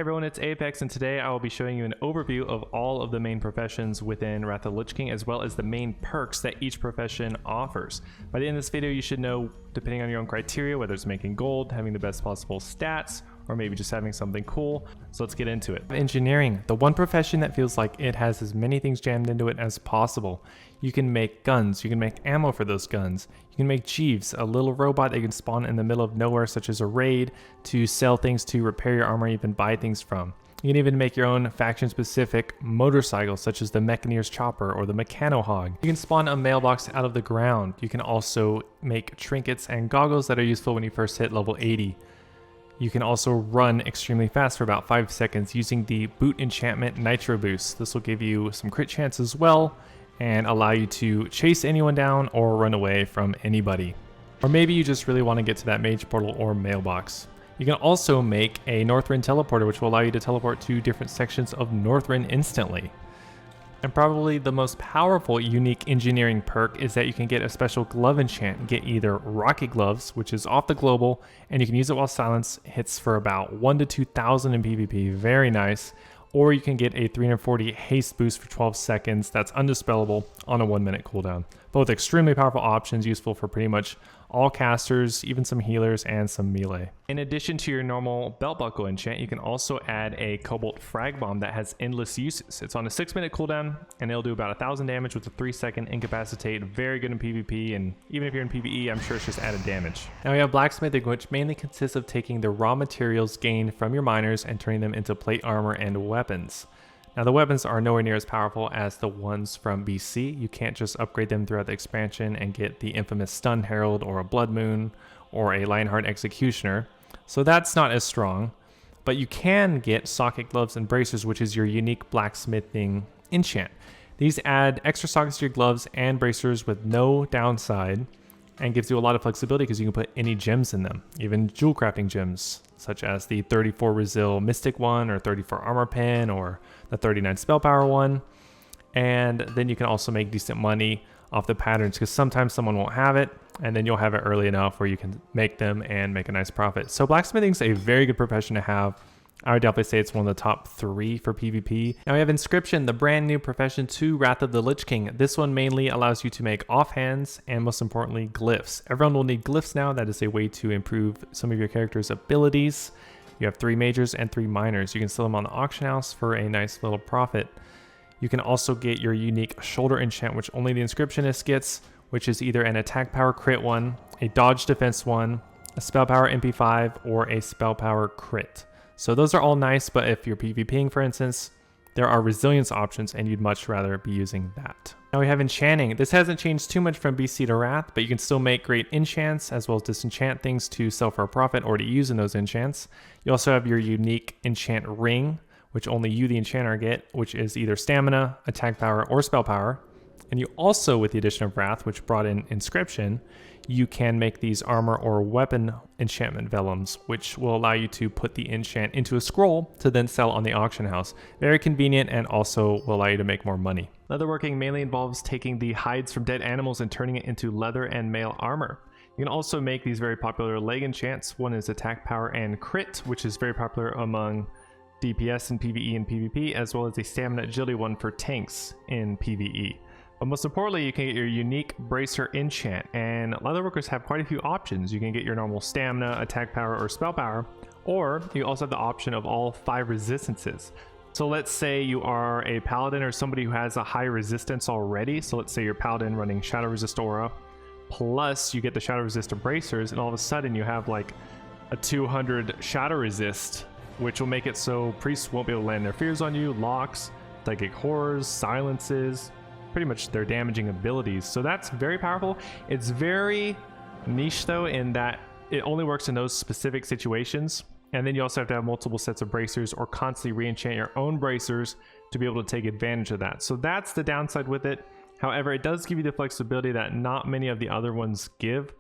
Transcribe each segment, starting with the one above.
everyone, it's Apex, and today I will be showing you an overview of all of the main professions within Wrath of the Lich King, as well as the main perks that each profession offers. By the end of this video, you should know, depending on your own criteria, whether it's making gold, having the best possible stats, or maybe just having something cool. So let's get into it. Engineering, the one profession that feels like it has as many things jammed into it as possible. You can make guns, you can make ammo for those guns, you can make Jeeves, a little robot that you can spawn in the middle of nowhere, such as a raid, to sell things, to repair your armor, even buy things from. You can even make your own faction-specific motorcycle, such as the Mechaneer's Chopper or the Mechano Hog. You can spawn a mailbox out of the ground. You can also make trinkets and goggles that are useful when you first hit level 80. You can also run extremely fast for about 5 seconds using the Boot Enchantment Nitro Boost. This will give you some crit chance as well and allow you to chase anyone down or run away from anybody. Or maybe you just really want to get to that mage portal or mailbox. You can also make a Northrend teleporter, which will allow you to teleport to different sections of Northrend instantly. And probably the most powerful unique engineering perk is that you can get a special glove enchant. Get either Rocket Gloves, which is off the global, and you can use it while silence hits for about 1 to 2,000 in PvP, very nice. Or you can get a 340 haste boost for 12 seconds that's undispellable on a 1-minute cooldown. Both extremely powerful options, useful for pretty much all casters, even some healers and some melee. In addition to your normal belt buckle enchant, you can also add a Cobalt Frag Bomb that has endless uses. It's on a 6-minute cooldown and it'll do about 1,000 damage with a 3-second incapacitate. Very good in PvP, and even if you're in PvE, I'm sure it's just added damage. Now we have Blacksmithing, which mainly consists of taking the raw materials gained from your miners and turning them into plate armor and weapons. Now the weapons are nowhere near as powerful as the ones from BC. You can't just upgrade them throughout the expansion and get the infamous Stun Herald or a Blood Moon or a Lionheart Executioner. So that's not as strong. But you can get Socket Gloves and Bracers, which is your unique blacksmithing enchant. These add extra sockets to your gloves and bracers with no downside, and gives you a lot of flexibility because you can put any gems in them, even Jewelcrafting gems, such as the 34 Resil Mystic one, or 34 Armor Pen, or the 39 Spell Power one. And then you can also make decent money off the patterns, because sometimes someone won't have it, and then you'll have it early enough where you can make them and make a nice profit. So blacksmithing is a very good profession to have. I would definitely say it's one of the top 3 for PvP. Now we have Inscription, the brand new profession to Wrath of the Lich King. This one mainly allows you to make offhands and, most importantly, glyphs. Everyone will need glyphs now. That is a way to improve some of your character's abilities. You have 3 majors and 3 minors. You can sell them on the auction house for a nice little profit. You can also get your unique shoulder enchant, which only the Inscriptionist gets, which is either an attack power crit one, a dodge defense one, a spell power MP5, or a spell power crit. So those are all nice, but if you're PvPing, for instance, there are resilience options and you'd much rather be using that. Now we have Enchanting. This hasn't changed too much from BC to Wrath, but you can still make great enchants as well as disenchant things to sell for a profit or to use in those enchants. You also have your unique enchant ring, which only you, the enchanter, get, which is either stamina, attack power, or spell power. And you also, with the addition of Wrath, which brought in Inscription, you can make these armor or weapon enchantment vellums, which will allow you to put the enchant into a scroll to then sell on the auction house. Very convenient, and also will allow you to make more money. Leatherworking mainly involves taking the hides from dead animals and turning it into leather and mail armor. You can also make these very popular leg enchants. One is attack power and crit, which is very popular among DPS in PvE and PvP, as well as a stamina agility one for tanks in PvE. But most importantly, you can get your unique bracer enchant, and leatherworkers have quite a few options. You can get your normal stamina, attack power, or spell power, or you also have the option of all 5 resistances. So let's say you are a paladin or somebody who has a high resistance already. So let's say you're paladin running shadow resist aura, plus you get the shadow resist bracers, and all of a sudden you have like a 200 shadow resist, which will make it so priests won't be able to land their fears on you, locks, psychic horrors, silences, pretty much their damaging abilities. So that's very powerful. It's very niche though, in that it only works in those specific situations. And then you also have to have multiple sets of bracers or constantly re-enchant your own bracers to be able to take advantage of that. So that's the downside with it. However, it does give you the flexibility that not many of the other ones give,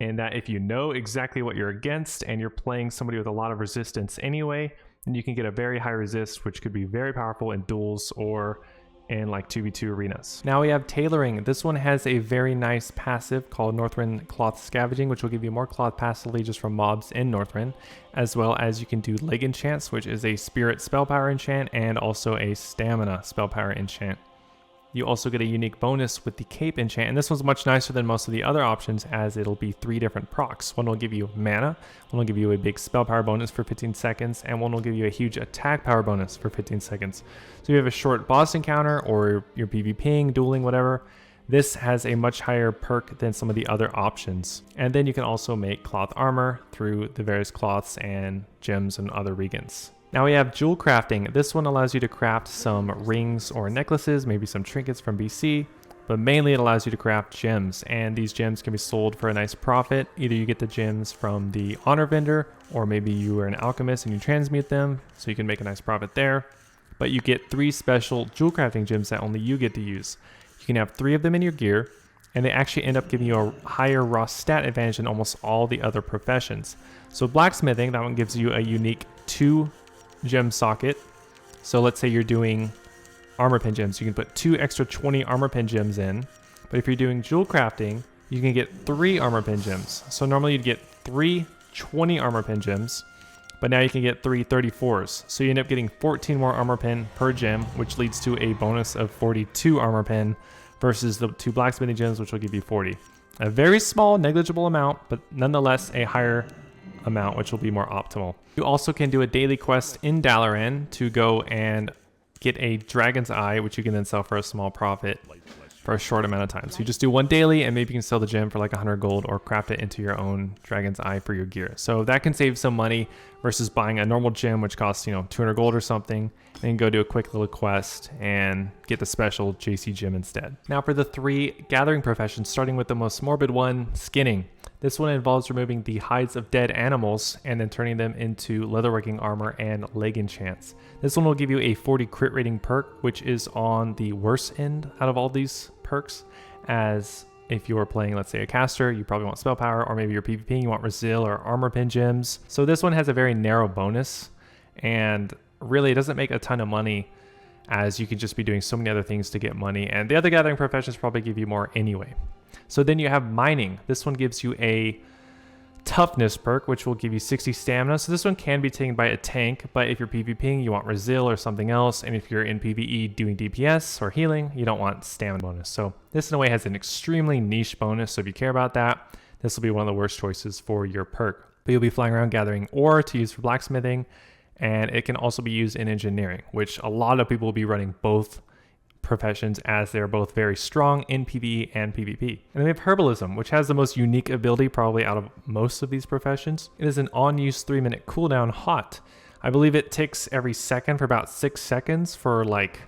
in that if you know exactly what you're against and you're playing somebody with a lot of resistance anyway, then you can get a very high resist, which could be very powerful in duels or in like 2v2 arenas. Now we have tailoring. This one has a very nice passive called Northrend Cloth Scavenging, which will give you more cloth passively just from mobs in Northrend, as well as you can do leg enchants, which is a spirit spell power enchant and also a stamina spell power enchant. You also get a unique bonus with the cape enchant, and this one's much nicer than most of the other options as it'll be 3 different procs. One will give you mana, one will give you a big spell power bonus for 15 seconds, and one will give you a huge attack power bonus for 15 seconds. So you have a short boss encounter or you're PvPing, dueling, whatever. This has a much higher perk than some of the other options. And then you can also make cloth armor through the various cloths and gems and other regans. Now we have Jewelcrafting. This one allows you to craft some rings or necklaces, maybe some trinkets from BC, but mainly it allows you to craft gems, and these gems can be sold for a nice profit. Either you get the gems from the honor vendor, or maybe you are an alchemist and you transmute them, so you can make a nice profit there. But you get 3 special Jewelcrafting gems that only you get to use. You can have 3 of them in your gear, and they actually end up giving you a higher raw stat advantage than almost all the other professions. So Blacksmithing, that one gives you a unique 2 gem socket. So let's say you're doing armor pin gems, you can put 2 extra 20 armor pin gems in. But if you're doing Jewelcrafting, you can get 3 armor pin gems. So normally you'd get 3 20 armor pin gems, but now you can get 3 34s. So you end up getting 14 more armor pin per gem, which leads to a bonus of 42 armor pin versus the 2 blacksmithing gems, which will give you 40. A very small, negligible amount, but nonetheless a higher amount, which will be more optimal. You also can do a daily quest in Dalaran to go and get a dragon's eye, which you can then sell for a small profit for a short amount of time. So you just do one daily, and maybe you can sell the gem for like 100 gold or craft it into your own dragon's eye for your gear. So that can save some money versus buying a normal gem, which costs, 200 gold or something, and then go do a quick little quest and get the special JC gem instead. Now for the 3 gathering professions, starting with the most morbid one, skinning. This one involves removing the hides of dead animals and then turning them into leatherworking armor and leg enchants. This one will give you a 40 crit rating perk, which is on the worst end out of all these perks, as if you're playing, let's say, a caster, you probably want spell power, or maybe you're PvPing, you want Resil or armor pin gems. So this one has a very narrow bonus, and really it doesn't make a ton of money, as you could just be doing so many other things to get money, and the other gathering professions probably give you more anyway. So then you have mining. This one gives you a toughness perk, which will give you 60 stamina. So this one can be taken by a tank, but if you're PvPing, you want Resil or something else. And if you're in PvE doing DPS or healing, you don't want stamina bonus. So this in a way has an extremely niche bonus. So if you care about that, this will be one of the worst choices for your perk. But you'll be flying around gathering ore to use for blacksmithing, and it can also be used in engineering, which a lot of people will be running both professions as they're both very strong in PvE and PvP. And then we have Herbalism, which has the most unique ability probably out of most of these professions. It is an on-use 3-minute cooldown hot. I believe it ticks every second for about 6 seconds for like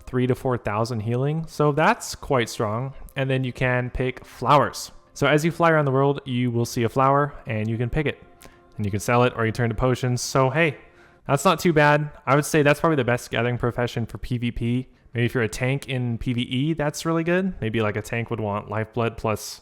3,000 to 4,000 healing. So that's quite strong. And then you can pick flowers. So as you fly around the world, you will see a flower and you can pick it. And you can sell it or you turn to potions. So hey, that's not too bad. I would say that's probably the best gathering profession for PvP. Maybe if you're a tank in PvE, that's really good. Maybe like a tank would want lifeblood plus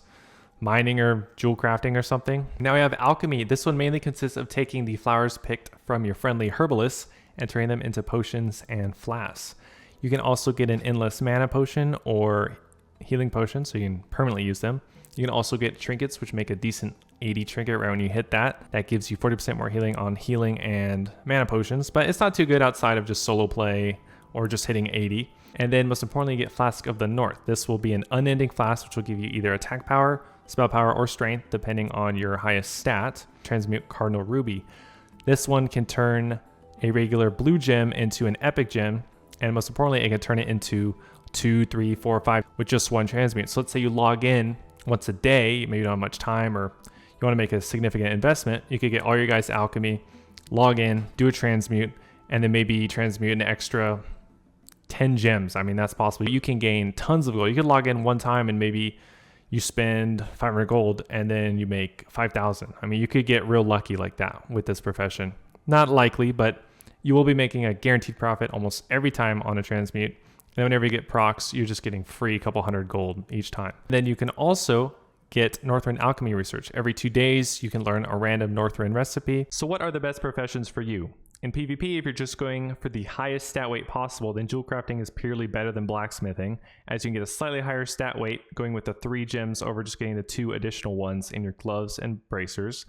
mining or jewel crafting or something. Now we have alchemy. This one mainly consists of taking the flowers picked from your friendly herbalists and turning them into potions and flasks. You can also get an endless mana potion or healing potion, so you can permanently use them. You can also get trinkets, which make a decent 80 trinket right when you hit that. That gives you 40% more healing on healing and mana potions, but it's not too good outside of just solo play or just hitting 80. And then most importantly, you get Flask of the North. This will be an unending flask, which will give you either attack power, spell power, or strength, depending on your highest stat. Transmute Cardinal Ruby. This one can turn a regular blue gem into an epic gem, and most importantly, it can turn it into 2, 3, 4, 5 with just one transmute. So let's say you log in once a day, maybe you don't have much time, or you want to make a significant investment. You could get all your guys' alchemy, log in, do a transmute, and then maybe transmute an extra 10 gems. I mean, that's possible. You can gain tons of gold. You could log in one time and maybe you spend 500 gold and then you make 5,000. I mean, you could get real lucky like that with this profession. Not likely, but you will be making a guaranteed profit almost every time on a transmute. And whenever you get procs, you're just getting free a couple hundred gold each time. Then you can also get Northrend Alchemy research. Every 2 days, you can learn a random Northrend recipe. So what are the best professions for you? In PvP, if you're just going for the highest stat weight possible, then Jewelcrafting is purely better than Blacksmithing, as you can get a slightly higher stat weight going with the 3 gems over just getting the 2 additional ones in your gloves and bracers.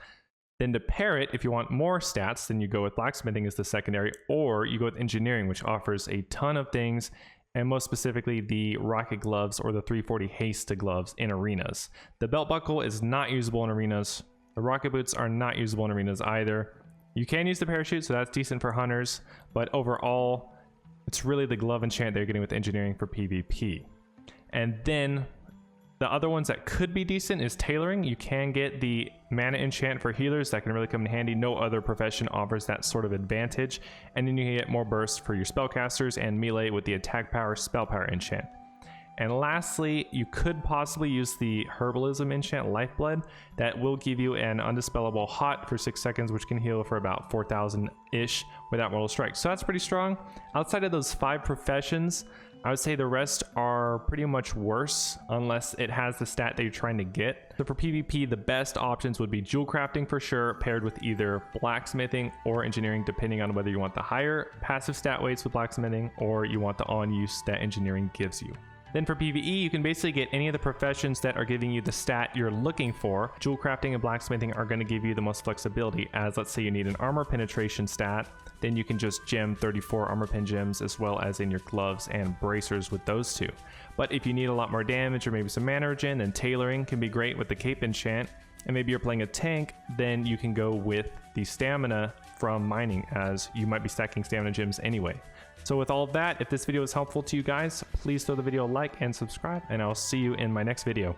Then to pair it, if you want more stats, then you go with Blacksmithing as the secondary, or you go with Engineering, which offers a ton of things, and most specifically the Rocket Gloves or the 340 Haste Gloves in arenas. The Belt Buckle is not usable in arenas. The Rocket Boots are not usable in arenas either. You can use the Parachute, so that's decent for hunters, but overall, it's really the glove enchant that you're getting with Engineering for PvP. And then the other ones that could be decent is Tailoring. You can get the mana enchant for healers. That can really come in handy. No other profession offers that sort of advantage. And then you can get more bursts for your spellcasters and melee with the attack power, spell power enchant. And lastly, you could possibly use the Herbalism enchant, Lifeblood. That will give you an undispellable hot for 6 seconds, which can heal for about 4,000-ish without mortal strike. So that's pretty strong. Outside of those 5 professions, I would say the rest are pretty much worse unless it has the stat that you're trying to get. So for PvP, the best options would be Jewelcrafting for sure, paired with either Blacksmithing or Engineering, depending on whether you want the higher passive stat weights with Blacksmithing or you want the on-use that Engineering gives you. Then for PvE, you can basically get any of the professions that are giving you the stat you're looking for. Jewelcrafting and Blacksmithing are going to give you the most flexibility, as let's say you need an armor penetration stat, then you can just gem 34 armor pen gems as well as in your gloves and bracers with those 2. But if you need a lot more damage or maybe some mana regen, then Tailoring can be great with the cape enchant. And maybe you're playing a tank, then you can go with the stamina from mining, as you might be stacking stamina gems anyway. So with all of that, if this video was helpful to you guys, please throw the video a like and subscribe, and I'll see you in my next video.